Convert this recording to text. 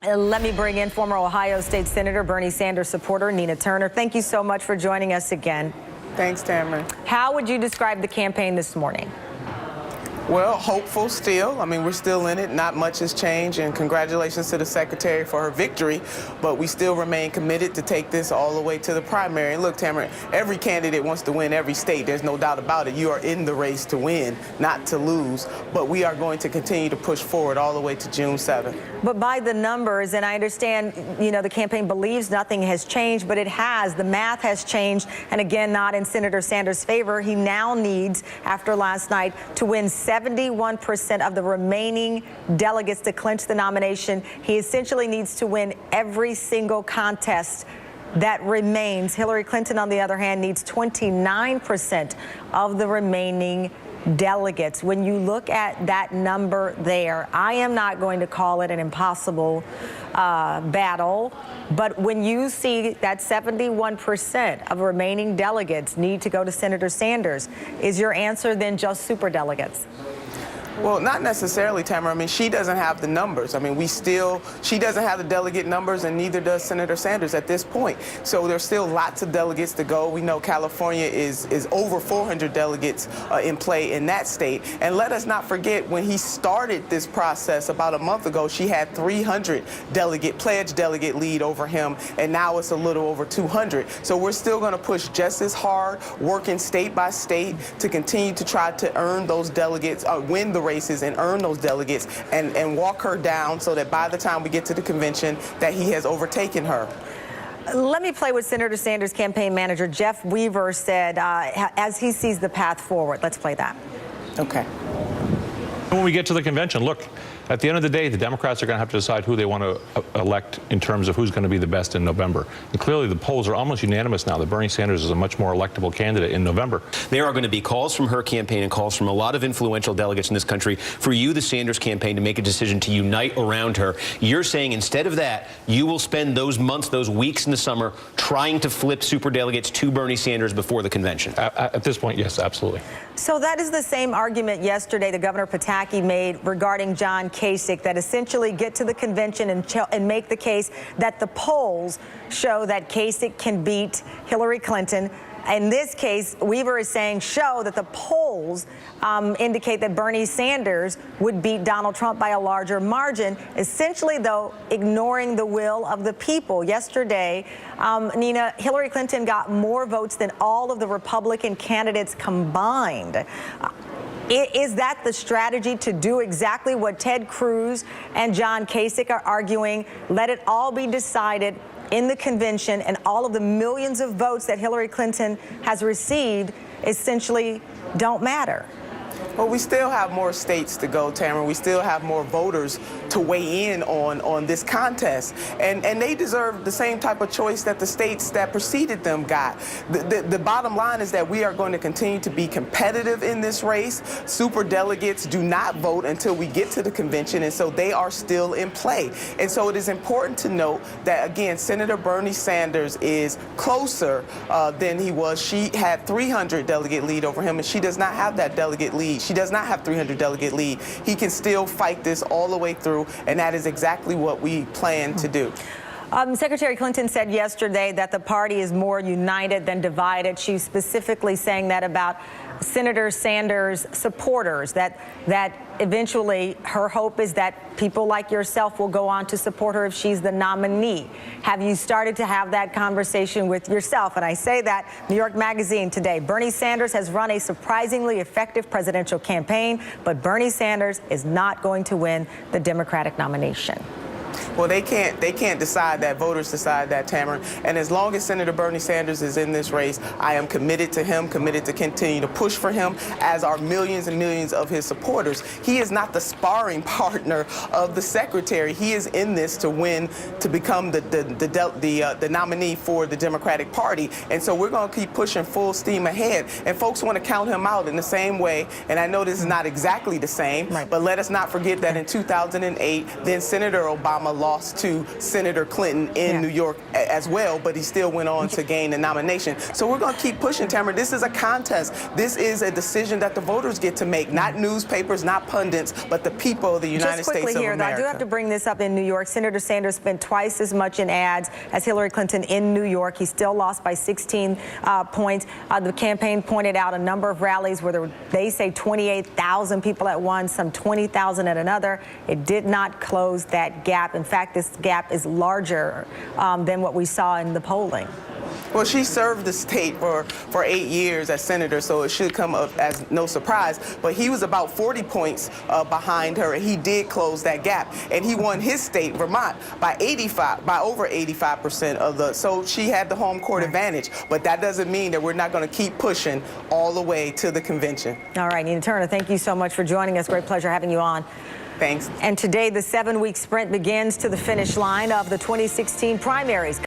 Let me bring in former Ohio State Senator Bernie Sanders supporter Nina Turner. Thank you so much for joining us again. Thanks, Tamara. How would you describe the campaign this morning? Well, hopeful still. I mean, we're still in it. Not much has changed, and congratulations to the secretary for her victory. But we still remain committed to take this all the way to the primary. And look, Tamara, every candidate wants to win every state. There's no doubt about it. You are in the race to win, not to lose. But we are going to continue to push forward all the way to June 7th. But by the numbers, and I understand, you know, the campaign believes nothing has changed, but it has. The math has changed, and again, not in Senator Sanders' favor. He now needs, after last night, to win 71% of the remaining delegates to clinch the nomination. He essentially needs to win every single contest that remains. Hillary Clinton, on the other hand, needs 29% of the remaining delegates. When you look at that number there, I am not going to call it an impossible battle, but when you see that 71% of remaining delegates need to go to Senator Sanders, is your answer then just super delegates? Well, not necessarily, Tamara. I mean, she doesn't have the numbers. I mean, she doesn't have the delegate numbers, and neither does Senator Sanders at this point. So there's still lots of delegates to go. We know California is over 400 delegates in play in that state. And let us not forget, when he started this process about a month ago, she had 300 pledged delegate lead over him, and now it's a little over 200. So we're still going to push just as hard, working state by state to continue to try to earn those delegates, win the races and earn those delegates, and walk her down so that by the time we get to the convention that he has overtaken her. Let me play what Senator Sanders' campaign manager Jeff Weaver said as he sees the path forward. Let's play that. Okay. When we get to the convention, look, at the end of the day, the Democrats are going to have to decide who they want to elect in terms of who's going to be the best in November. And clearly, the polls are almost unanimous now that Bernie Sanders is a much more electable candidate in November. There are going to be calls from her campaign and calls from a lot of influential delegates in this country for you, the Sanders campaign, to make a decision to unite around her. You're saying instead of that, you will spend those months, those weeks in the summer trying to flip superdelegates to Bernie Sanders before the convention. At this point, yes, absolutely. So that is the same argument yesterday that Governor Pataki made regarding John Kasich, that essentially get to the convention and make the case that the polls show that Kasich can beat Hillary Clinton. In this case, Weaver is saying show that the polls indicate that Bernie Sanders would beat Donald Trump by a larger margin, essentially, though, ignoring the will of the people. Yesterday, Nina, Hillary Clinton got more votes than all of the Republican candidates combined. Is that the strategy to do exactly what Ted Cruz and John Kasich are arguing? Let it all be decided in the convention, and all of the millions of votes that Hillary Clinton has received essentially don't matter. Well, we still have more states to go, Tamara. We still have more voters to weigh in on this contest. And they deserve the same type of choice that the states that preceded them got. The bottom line is that we are going to continue to be competitive in this race. Super delegates do not vote until we get to the convention, and so they are still in play. And so it is important to note that, again, Senator Bernie Sanders is closer than he was. She had 300 delegate lead over him, and she does not have that delegate lead. She does not have 300 delegate lead. He can still fight this all the way through, and that is exactly what we plan to do. Secretary Clinton said yesterday that the party is more united than divided. She's specifically saying that about Senator Sanders' supporters, that eventually her hope is that people like yourself will go on to support her if she's the nominee. Have you started to have that conversation with yourself? And I say that, New York Magazine today, Bernie Sanders has run a surprisingly effective presidential campaign, but Bernie Sanders is not going to win the Democratic nomination. Well, they can't decide that. Voters decide that, Tamara. And as long as Senator Bernie Sanders is in this race, I am committed to him, committed to continue to push for him, as are millions and millions of his supporters. He is not the sparring partner of the secretary. He is in this to win, to become the nominee for the Democratic Party. And so we're going to keep pushing full steam ahead. And folks want to count him out in the same way. And I know this is not exactly the same, but let us not forget that in 2008, then Senator Obama Obama lost to Senator Clinton in New York as well, but he still went on to gain the nomination. So we're going to keep pushing, Tamara. This is a contest. This is a decision that the voters get to make, not newspapers, not pundits, but the people of the United States of America. Just quickly here, though, I do have to bring this up in New York. Senator Sanders spent twice as much in ads as Hillary Clinton in New York. He still lost by 16 points. The campaign pointed out a number of rallies where there were, they say, 28,000 people at one, some 20,000 at another. It did not close that gap. In fact, this gap is larger than what we saw in the polling. Well, she served the state for 8 years as senator, so it should come up as no surprise. But he was about 40 points behind her, and he did close that gap. And he won his state, Vermont, by over 85% of the. So she had the home court advantage. But that doesn't mean that we're not going to keep pushing all the way to the convention. All right, Nina Turner, thank you so much for joining us. Great pleasure having you on. Thanks. And today, the 7-week sprint begins to the finish line of the 2016 primaries.